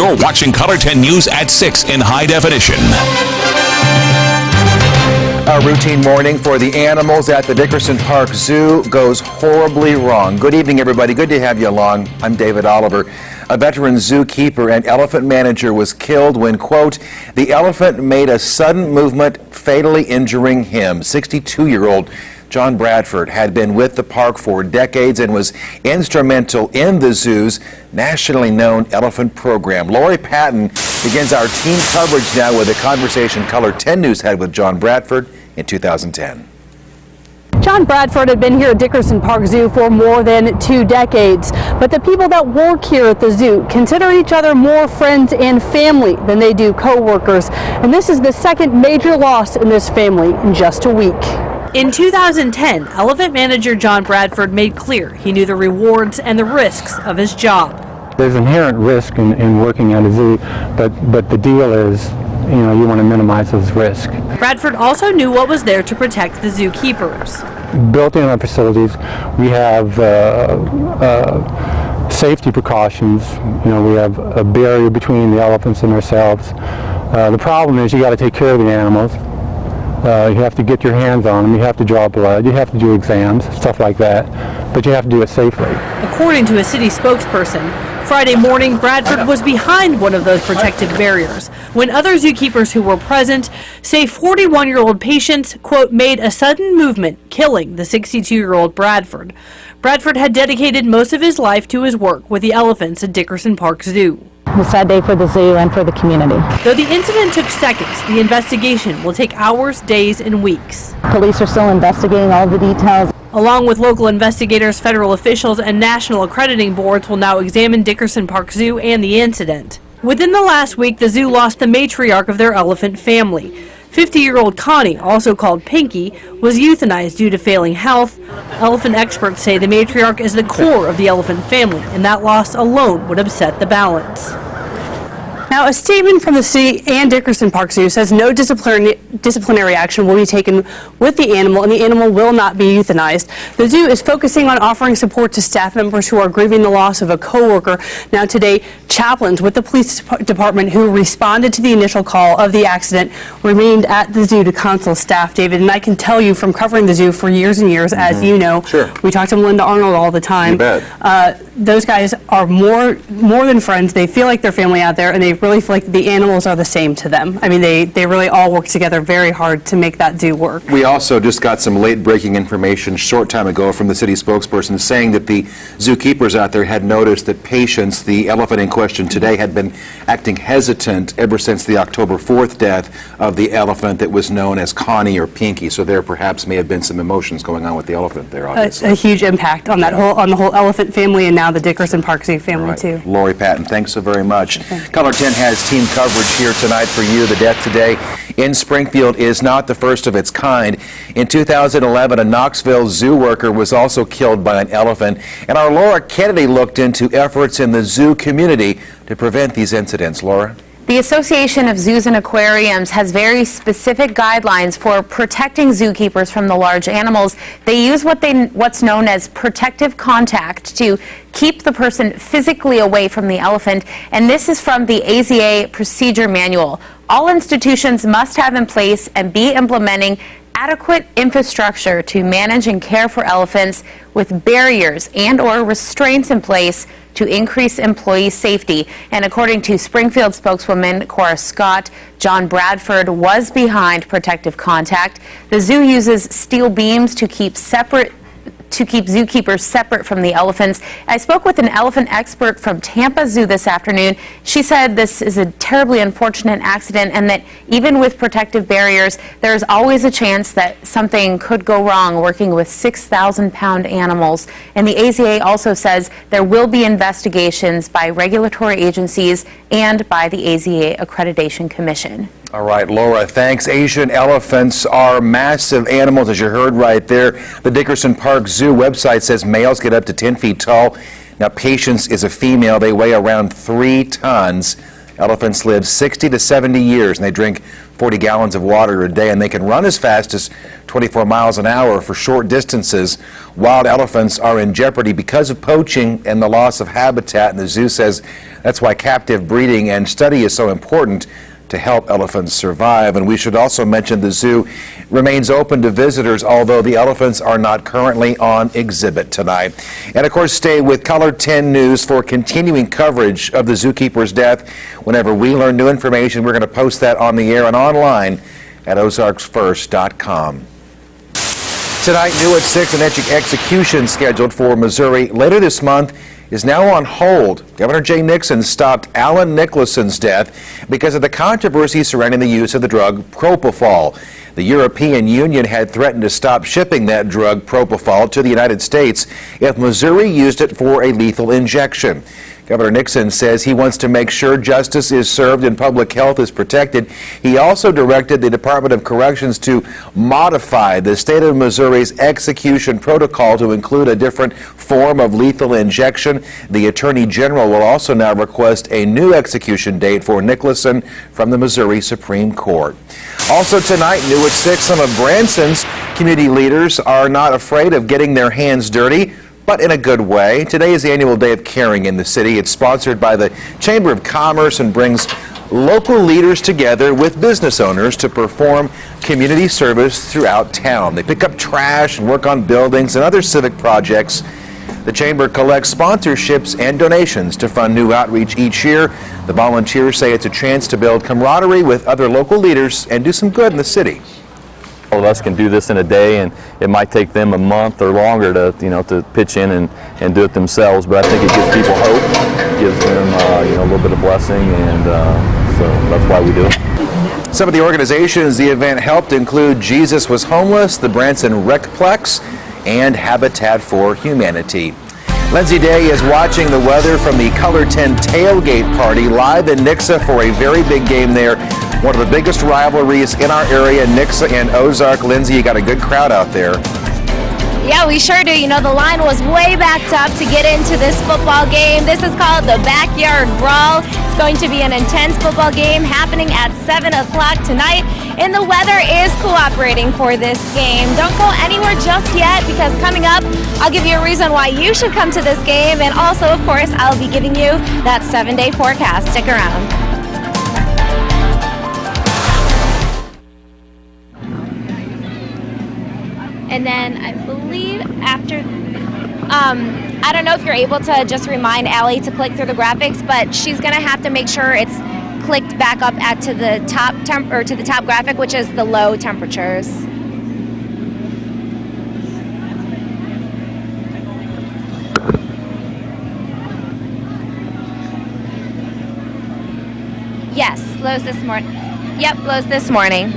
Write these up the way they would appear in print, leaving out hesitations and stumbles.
You're watching Color 10 News at 6 in high definition. A routine morning for the animals at the Dickerson Park Zoo goes horribly wrong. Good evening, everybody. Good to have you along. I'm David Oliver. A veteran zookeeper and elephant manager was killed when, quote, the elephant made a sudden movement, fatally injuring him. 62-year-old John Bradford had been with the park for decades and was instrumental in the zoo's nationally known elephant program. Lori Patton begins our team coverage now with a conversation Color 10 News had with John Bradford in 2010. John Bradford had been here at Dickerson Park Zoo for more than 2 decades, but the people that work here at the zoo consider each other more friends and family than they do co-workers, and this is the second major loss in this family in just a week. In 2010, elephant manager John Bradford made clear he knew the rewards and the risks of his job. There's inherent risk in working at a zoo, but the deal is, you want to minimize those risks. Bradford also knew what was there to protect the zookeepers. Built in our facilities, we have safety precautions. We have a barrier between the elephants and ourselves. The problem is you got to take care of the animals. You have to get your hands on them, you have to draw blood, you have to do exams, stuff like that, but you have to do it safely. According to a city spokesperson, Friday morning, Bradford was behind one of those protective barriers when other zookeepers who were present say 41-year-old patients, quote, made a sudden movement, killing the 62-year-old Bradford. Bradford had dedicated most of his life to his work with the elephants at Dickerson Park Zoo. A sad day for the zoo and for the community. Though the incident took seconds, the investigation will take hours, days, and weeks. Police are still investigating all the details. Along with local investigators, federal officials, and national accrediting boards will now examine Dickerson Park Zoo and the incident. Within the last week, the zoo lost the matriarch of their elephant family. 50-year-old Connie, also called Pinky, was euthanized due to failing health. Elephant experts say the matriarch is the core of the elephant family, and that loss alone would upset the balance. Now, a statement from the city and Dickerson Park Zoo says no disciplinary action will be taken with the animal, and the animal will not be euthanized. The zoo is focusing on offering support to staff members who are grieving the loss of a co-worker. Now, today, chaplains with the police department who responded to the initial call of the accident remained at the zoo to counsel staff, David. And I can tell you from covering the zoo for years and years, as you know, Sure. We talk to Melinda Arnold all the time. You bet. Those guys are more than friends. They feel like they're family out there, and they really feel like the animals are the same to them. I mean, they really all work together very hard to make that zoo work. We also just got some late-breaking information a short time ago from the city spokesperson saying that the zookeepers out there had noticed that Patience, the elephant in question today, had been acting hesitant ever since the October 4th death of the elephant that was known as Connie or Pinky. So there perhaps may have been some emotions going on with the elephant there, obviously. A huge impact on on the whole elephant family, and now the Dickerson Park Zoo family, too. Lori Patton, thanks so very much. Color 10 has team coverage here tonight for you. The death today in Springfield is not the first of its kind. In 2011, a Knoxville zoo worker was also killed by an elephant, and our Laura Kennedy looked into efforts in the zoo community to prevent these incidents. Laura? The Association of Zoos and Aquariums has very specific guidelines for protecting zookeepers from the large animals. They use what's known as protective contact to keep the person physically away from the elephant, and this is from the AZA procedure manual. All institutions must have in place and be implementing adequate infrastructure to manage and care for elephants with barriers and/or restraints in place to increase employee safety. And according to Springfield spokeswoman Cora Scott, John Bradford was behind protective contact. The zoo uses steel beams to keep zookeepers separate from the elephants. I spoke with an elephant expert from Tampa Zoo this afternoon. She said this is a terribly unfortunate accident and that even with protective barriers, there's always a chance that something could go wrong working with 6,000-pound animals. And the AZA also says there will be investigations by regulatory agencies and by the AZA Accreditation Commission. All right, Laura, thanks. Asian elephants are massive animals, as you heard right there. The Dickerson Park Zoo website says males get up to 10 feet tall. Now, Patience is a female. They weigh around 3 tons. Elephants live 60 to 70 years, and they drink 40 gallons of water a day, and they can run as fast as 24 miles an hour for short distances. Wild elephants are in jeopardy because of poaching and the loss of habitat, and the zoo says that's why captive breeding and study is so important to help elephants survive. And we should also mention the zoo remains open to visitors, although the elephants are not currently on exhibit tonight. And of course, stay with Color 10 News for continuing coverage of the zookeeper's death. Whenever we learn new information, we're going to post that on the air and online at ozarksfirst.com. Tonight, new at 6, an execution scheduled for Missouri later this month is now on hold. Governor Jay Nixon stopped Alan Nicholson's death because of the controversy surrounding the use of the drug propofol. The European Union had threatened to stop shipping that drug propofol to the United States if Missouri used it for a lethal injection. Governor Nixon says he wants to make sure justice is served and public health is protected. He also directed the Department of Corrections to modify the state of Missouri's execution protocol to include a different form of lethal injection. The Attorney General will also now request a new execution date for Nicholson from the Missouri Supreme Court. Also tonight, new at 6, some of Branson's community leaders are not afraid of getting their hands dirty, but in a good way. Today is the annual Day of Caring in the city. It's sponsored by the Chamber of Commerce and brings local leaders together with business owners to perform community service throughout town. They pick up trash and work on buildings and other civic projects. The Chamber collects sponsorships and donations to fund new outreach each year. The volunteers say it's a chance to build camaraderie with other local leaders and do some good in the city. All of us can do this in a day, and it might take them a month or longer to pitch in and do it themselves. But I think it gives people hope, gives them a little bit of blessing, and so that's why we do it. Some of the organizations the event helped include Jesus Was Homeless, the Branson Recplex, and Habitat for Humanity. Lindsay Day is watching the weather from the Color 10 tailgate party live in Nixa for a very big game there. One of the biggest rivalries in our area, Nixa and Ozark. Lindsay, you got a good crowd out there. Yeah, we sure do. You know, the line was way backed up to get into this football game. This is called the Backyard Brawl. It's going to be an intense football game happening at 7 o'clock tonight, and the weather is cooperating for this game. Don't go anywhere just yet, because coming up, I'll give you a reason why you should come to this game, and also, of course, I'll be giving you that 7-day forecast. Stick around. And then I believe after, I don't know if you're able to just remind Allie to click through the graphics, but she's gonna have to make sure it's clicked back up to the top graphic, which is the low temperatures. Yes, lows this morning. Yep, lows this morning.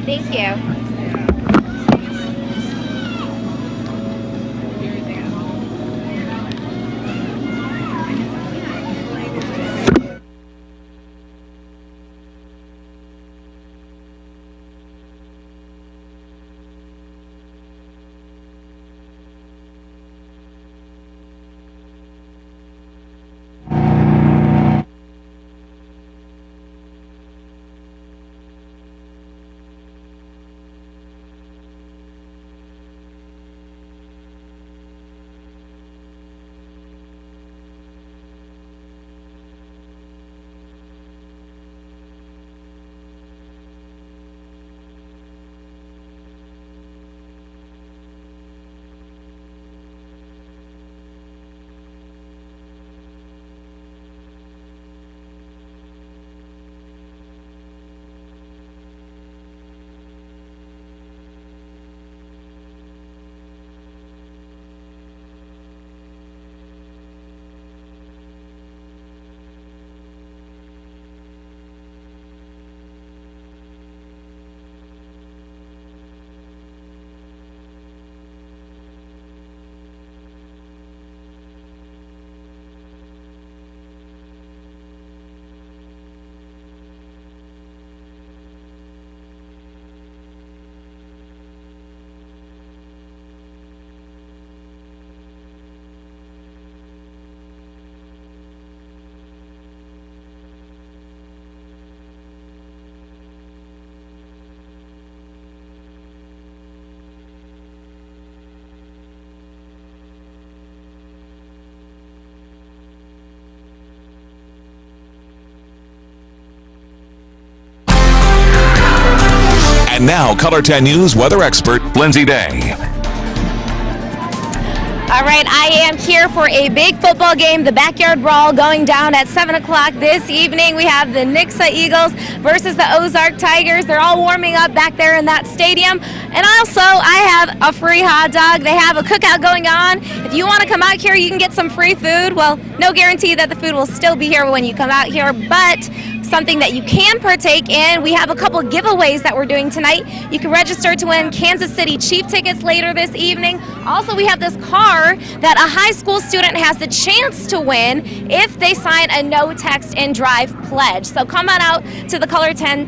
Thank you. And now, Color 10 News weather expert Lindsay Day. All right, I am here for a big football game, the Backyard Brawl, going down at 7 o'clock this evening. We have the Nixa Eagles versus the Ozark Tigers. They're all warming up back there in that stadium. And also, I have a free hot dog. They have a cookout going on. If you want to come out here, you can get some free food. Well, no guarantee that the food will still be here when you come out here, but something that you can partake in. We have a couple giveaways that we're doing tonight. You can register to win Kansas City Chief tickets later this evening. Also, we have this car that a high school student has the chance to win if they sign a no text and drive pledge. So come on out to the Color 10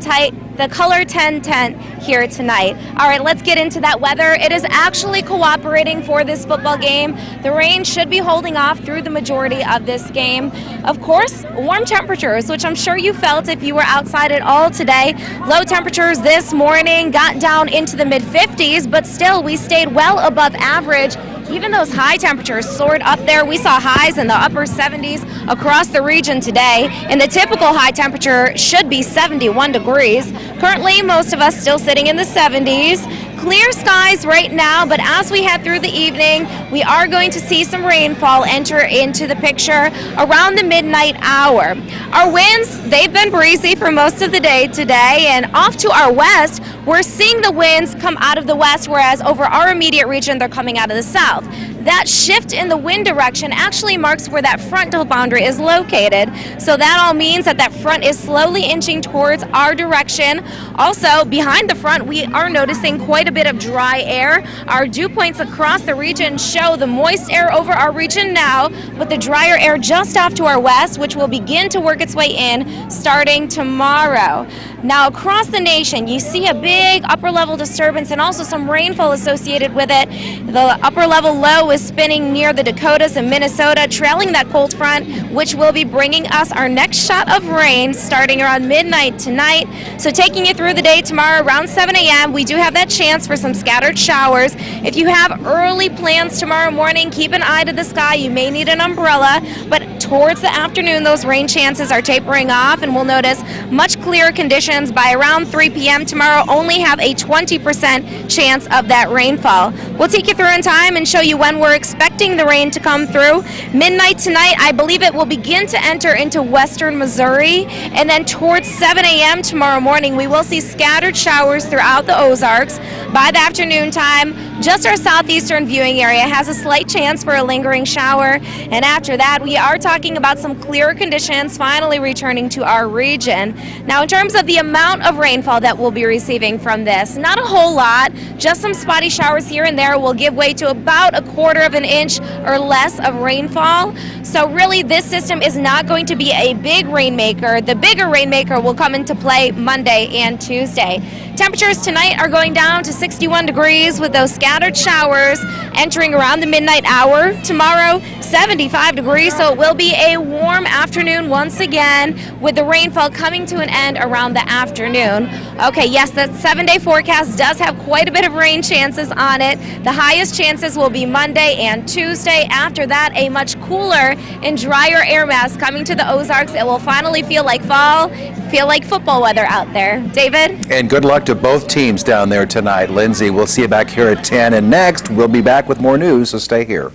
tent here tonight. All right, let's get into that weather. It is actually cooperating for this football game. The rain should be holding off through the majority of this game. Of course, warm temperatures, which I'm sure you felt if you were outside at all today. Low temperatures this morning got down into the mid-50s, but still we stayed well above average. Even those high temperatures soared up there. We saw highs in the upper 70s across the region today, and the typical high temperature should be 71 degrees. Currently, most of us still sitting in the 70s. Clear skies right now, but as we head through the evening, we are going to see some rainfall enter into the picture around the midnight hour. Our winds, they've been breezy for most of the day today, and off to our west, we're seeing the winds come out of the west, whereas over our immediate region, they're coming out of the south. That shift in the wind direction actually marks where that frontal boundary is located. So that all means that that front is slowly inching towards our direction. Also, behind the front, we are noticing quite a bit of dry air. Our dew points across the region show the moist air over our region now, but the drier air just off to our west, which will begin to work its way in starting tomorrow. Now, across the nation, you see a big upper level disturbance and also some rainfall associated with it. The upper level low is spinning near the Dakotas and Minnesota, trailing that cold front, which will be bringing us our next shot of rain starting around midnight tonight. So taking you through the day tomorrow around 7 a.m., we do have that chance for some scattered showers. If you have early plans tomorrow morning, keep an eye to the sky. You may need an umbrella, but towards the afternoon, those rain chances are tapering off, and we'll notice much clearer conditions by around 3 p.m. tomorrow. Only have a 20% chance of that rainfall. We'll take you through in time and show you when we're expecting the rain to come through. Midnight tonight, I believe it will begin to enter into western Missouri, and then towards 7 a.m. tomorrow morning, we will see scattered showers throughout the Ozarks. By the afternoon time, just our southeastern viewing area has a slight chance for a lingering shower, and after that, we are talking about some clearer conditions finally returning to our region. Now, in terms of the amount of rainfall that we'll be receiving from this, not a whole lot, just some spotty showers here and there will give way to about a quarter of an inch or less of rainfall. So really, this system is not going to be a big rainmaker. The bigger rainmaker will come into play Monday and Tuesday. Temperatures tonight are going down to 61 degrees with those scattered showers entering around the midnight hour. Tomorrow, 75 degrees, so it will be a warm afternoon once again with the rainfall coming to an end around the afternoon. Okay, yes, that 7-day forecast does have quite a bit of rain chances on it. The highest chances will be Monday and Tuesday. After that, a much cooler and drier air mass coming to the Ozarks. It will finally feel like fall, feel like football weather out there. David? And good luck to both teams down there tonight. Lindsay, we'll see you back here at 10. And next, we'll be back with more news, so stay here.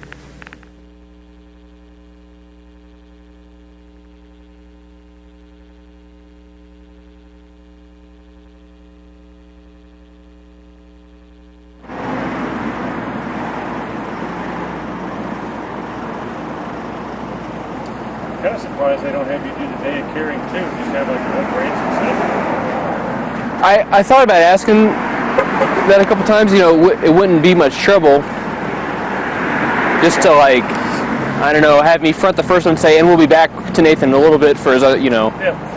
Kind of surprised they don't have you do the day of caring too. Just have like one branch instead. I thought about asking that a couple times. You know, it wouldn't be much trouble just to, like, I don't know, have me front the first one and say, and we'll be back to Nathan in a little bit for his, you know. Yeah.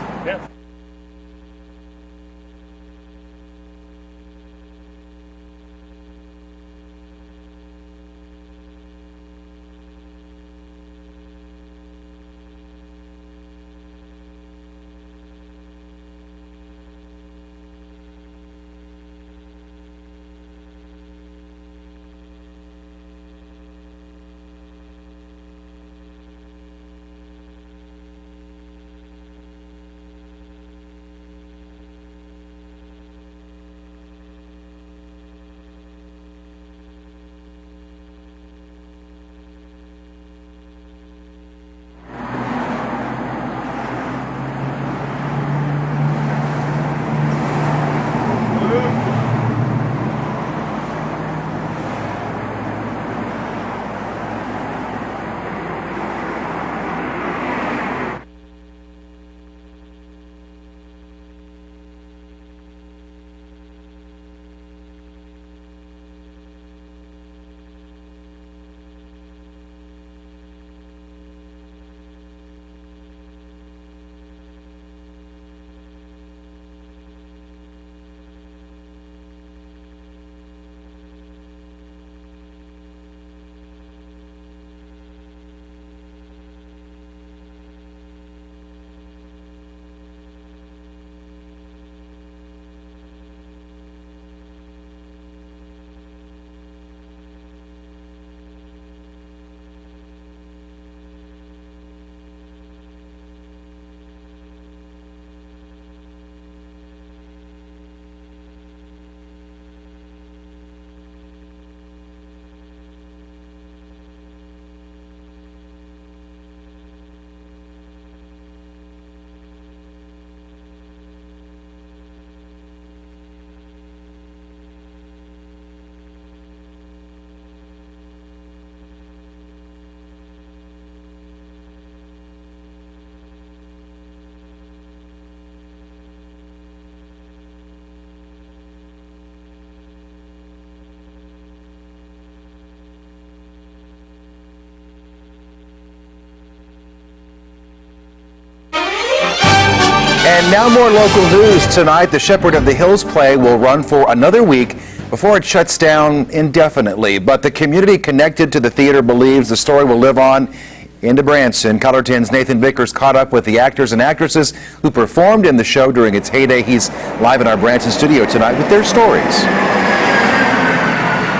And now more local news tonight. The Shepherd of the Hills play will run for another week before it shuts down indefinitely. But the community connected to the theater believes the story will live on into Branson. Color 10's Nathan Vickers caught up with the actors and actresses who performed in the show during its heyday. He's live in our Branson studio tonight with their stories.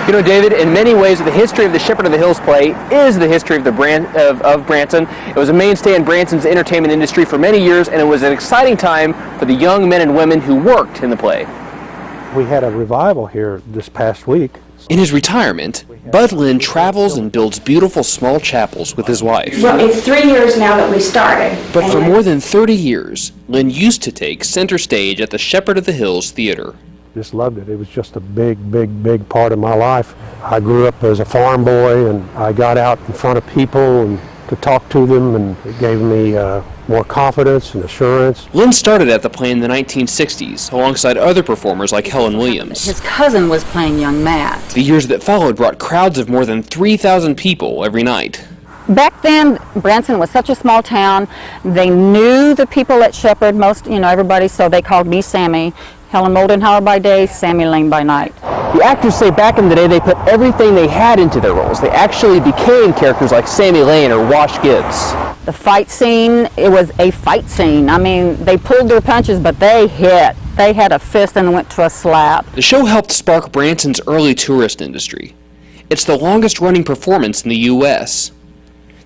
You know, David, in many ways, the history of the Shepherd of the Hills play is the history of Branson. It was a mainstay in Branson's entertainment industry for many years, and it was an exciting time for the young men and women who worked in the play. We had a revival here this past week. In his retirement, Bud Lynn travels and builds beautiful small chapels with his wife. Well, it's 3 years now that we started. But for more than 30 years, Lynn used to take center stage at the Shepherd of the Hills Theater. Just loved it. It was just a big part of my life. I grew up as a farm boy, and I got out in front of people and to talk to them, and it gave me more confidence and assurance. Lynn started at the play in the 1960s alongside other performers like Helen Williams. His cousin was playing young Matt. The years that followed brought crowds of more than 3,000 people every night. Back then, Branson was such a small town. They knew the people at Shepherd, everybody, so they called me Sammy. Helen Moldenhauer by day, Sammy Lane by night. The actors say back in the day they put everything they had into their roles. They actually became characters like Sammy Lane or Wash Gibbs. The fight scene, it was a fight scene. I mean, they pulled their punches, but they hit. They had a fist and went to a slap. The show helped spark Branson's early tourist industry. It's the longest running performance in the U.S.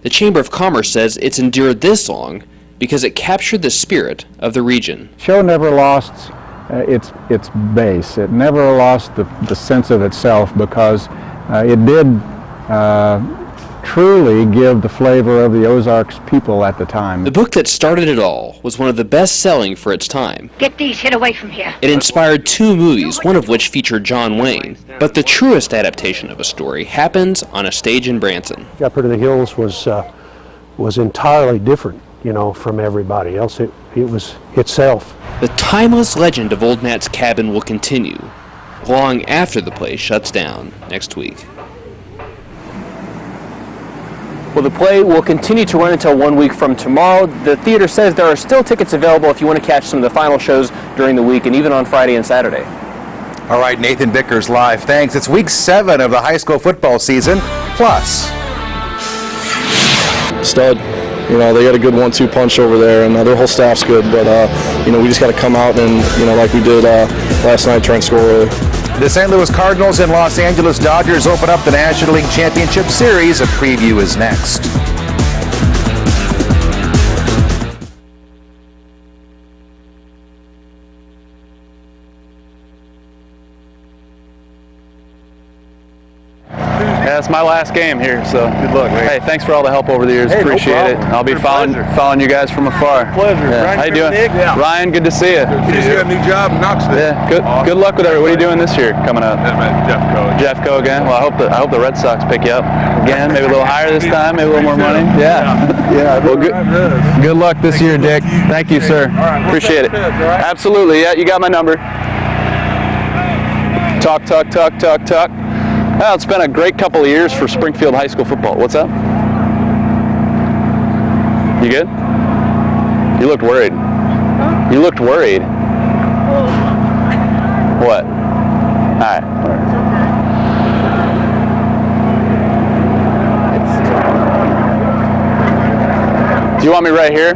The Chamber of Commerce says it's endured this long because it captured the spirit of the region. Show never lost its base. It never lost the sense of itself because it did truly give the flavor of the Ozarks people at the time. The book that started it all was one of the best-selling for its time. Get these, hit away from here. It inspired 2 movies, one of which featured John Wayne. But the truest adaptation of a story happens on a stage in Branson. Shepherd of the Hills was entirely different, from everybody else. It was itself. The timeless legend of Old Matt's Cabin will continue long after the play shuts down next week. Well, the play will continue to run until 1 week from tomorrow. The theater says there are still tickets available if you want to catch some of the final shows during the week and even on Friday and Saturday. All right, Nathan Vickers live. Thanks. It's week 7 of the high school football season. Plus, stud. They got a good 1-2 punch over there, and their whole staff's good. But we just got to come out and like we did last night, try and score early. the St. Louis Cardinals and Los Angeles Dodgers open up the National League Championship Series. A preview is next. Yeah, it's my last game here, so good luck. Hey, thanks for all the help over the years. Hey, appreciate it. I'll be following you guys from afar. Pleasure. Yeah. How you doing? Yeah. Ryan, good to see you. You just got a new job in Knoxville. Yeah, good luck with everything. What are you doing this year coming up? Jeffco again. Well, I hope the Red Sox pick you up again. Maybe a little higher this time. Maybe a little more money. Yeah. Well, good luck this year, Dick. Thank you, sir. Appreciate it. Absolutely. Yeah, you got my number. Talk. Well, it's been a great couple of years for Springfield High School football. What's up? You good? You looked worried. You looked worried. What? All right. Do you want me right here?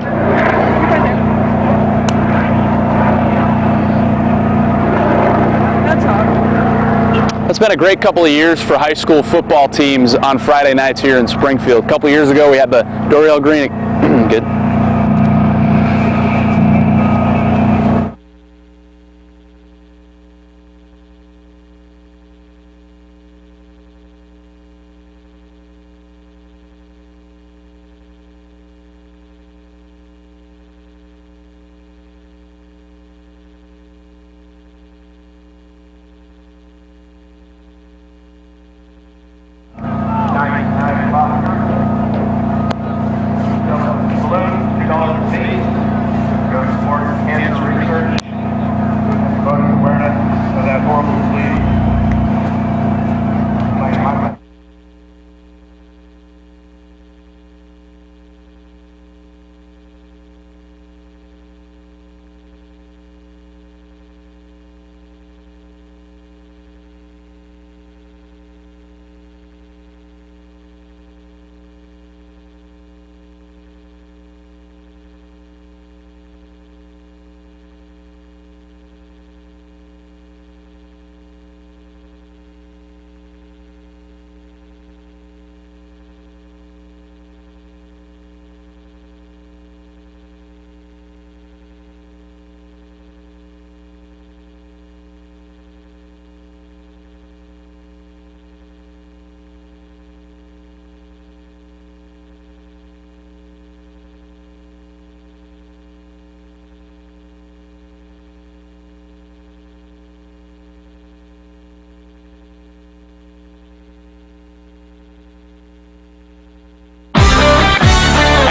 It's been a great couple of years for high school football teams on Friday nights here in Springfield. A couple of years ago, we had the Doriel Green. Good.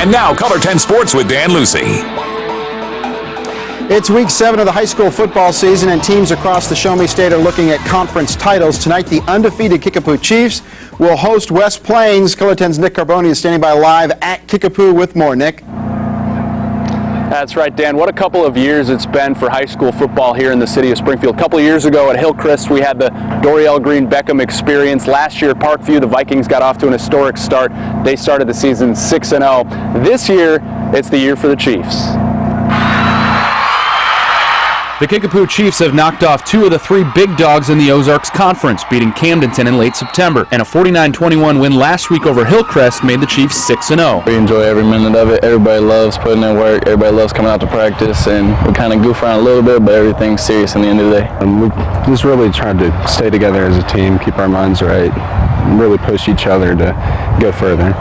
And now, Color 10 Sports with Dan Lucy. It's week 7 of the high school football season, and teams across the Show Me State are looking at conference titles. Tonight, the undefeated Kickapoo Chiefs will host West Plains. Color 10's Nick Carboni is standing by live at Kickapoo with more. Nick? That's right, Dan. What a couple of years it's been for high school football here in the city of Springfield. A couple of years ago at Hillcrest, we had the Doriel Green Beckham experience. Last year at Parkview, the Vikings got off to an historic start. They started the season 6-0. This year, it's the year for the Chiefs. The Kickapoo Chiefs have knocked off 2 of the 3 big dogs in the Ozarks Conference, beating Camdenton in late September. And a 49-21 win last week over Hillcrest made the Chiefs 6-0. We enjoy every minute of it. Everybody loves putting in work. Everybody loves coming out to practice, and we kind of goof around a little bit, but everything's serious in the end of the day. And we just really tried to stay together as a team, keep our minds right, and really push each other to go further.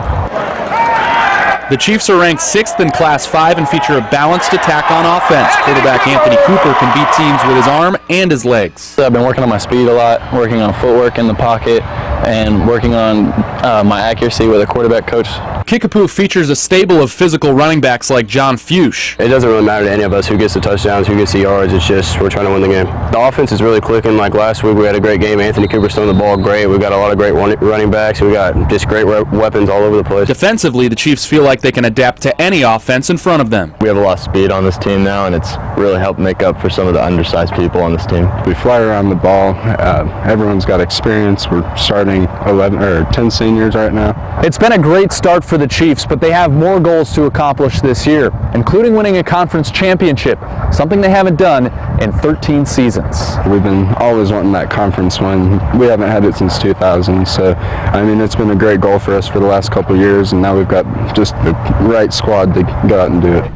The Chiefs are ranked 6th in Class 5 and feature a balanced attack on offense. Quarterback Anthony Cooper can beat teams with his arm and his legs. I've been working on my speed a lot, working on footwork in the pocket, and working on my accuracy with a quarterback coach. Kickapoo features a stable of physical running backs like John Fuchs. It doesn't really matter to any of us who gets the touchdowns, who gets the yards. It's just we're trying to win the game. The offense is really clicking. Like last week, we had a great game. Anthony Cooper's throwing the ball great. We got a lot of great running backs. We got just great weapons all over the place. Defensively, the Chiefs feel like they can adapt to any offense in front of them. We have a lot of speed on this team now, and it's really helped make up for some of the undersized people on this team. We fly around the ball. Everyone's got experience. We're starting 11 or 10 seniors right now. It's been a great start for the Chiefs, but they have more goals to accomplish this year, including winning a conference championship, something they haven't done in 13 seasons. We've been always wanting that conference win. We haven't had it since 2000, so I mean it's been a great goal for us for the last couple of years, and now we've got just the right squad to go out and do it.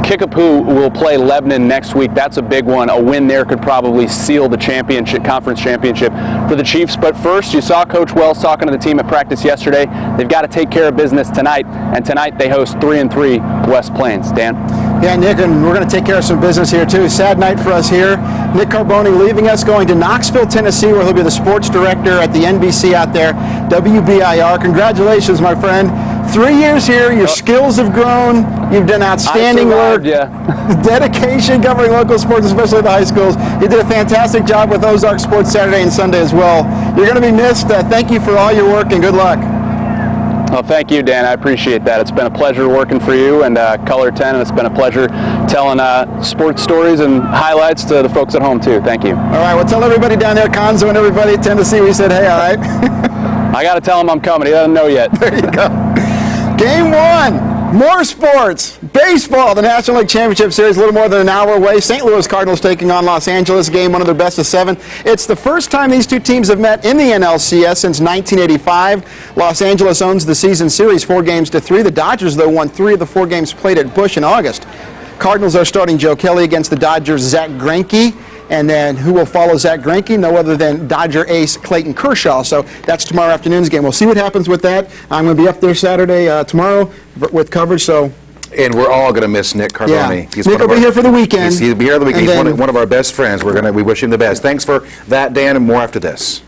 Kickapoo will play Lebanon next week. That's a big one. A win there could probably seal the championship, conference championship for the Chiefs. But first, you saw Coach Wells talking to the team at practice yesterday. They've got to take care of business tonight, and tonight they host 3-3 West Plains. Dan? Yeah, Nick, and we're going to take care of some business here, too. Sad night for us here. Nick Carboni leaving us, going to Knoxville, Tennessee, where he'll be the sports director at the NBC out there, WBIR. Congratulations, my friend. 3 years here, your skills have grown. You've done outstanding work. Dedication covering local sports, especially the high schools. You did a fantastic job with Ozark Sports Saturday and Sunday as well. You're going to be missed. Thank you for all your work, and good luck. Well, thank you, Dan. I appreciate that. It's been a pleasure working for you and Color 10, and it's been a pleasure telling sports stories and highlights to the folks at home, too. Thank you. All right, well, tell everybody down there, Conzo, and everybody at Tennessee, we said hey, all right? I got to tell him I'm coming. He doesn't know yet. There you go. Game 1, more sports. Baseball, the National League Championship Series, a little more than an hour away. St. Louis Cardinals taking on Los Angeles, game 1 of their best of 7. It's the first time these two teams have met in the NLCS since 1985. Los Angeles owns the season series 4-3. The Dodgers, though, won 3 of the 4 games played at Busch in August. Cardinals are starting Joe Kelly against the Dodgers' Zach Greinke. And then who will follow Zach Greinke? No other than Dodger ace Clayton Kershaw. So that's tomorrow afternoon's game. We'll see what happens with that. I'm going to be up there Saturday, tomorrow with coverage. So, and we're all going to miss Nick Carboni. Yeah. Nick will be here for the weekend. He'll be here the weekend. He's one of our best friends. We wish him the best. Thanks for that, Dan, and more after this.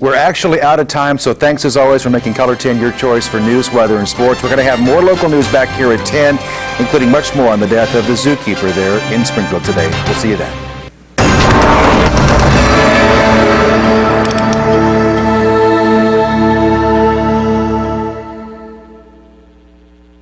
We're actually out of time, so thanks as always for making Color 10 your choice for news, weather, and sports. We're going to have more local news back here at 10, including much more on the death of the zookeeper there in Springfield today. We'll see you then.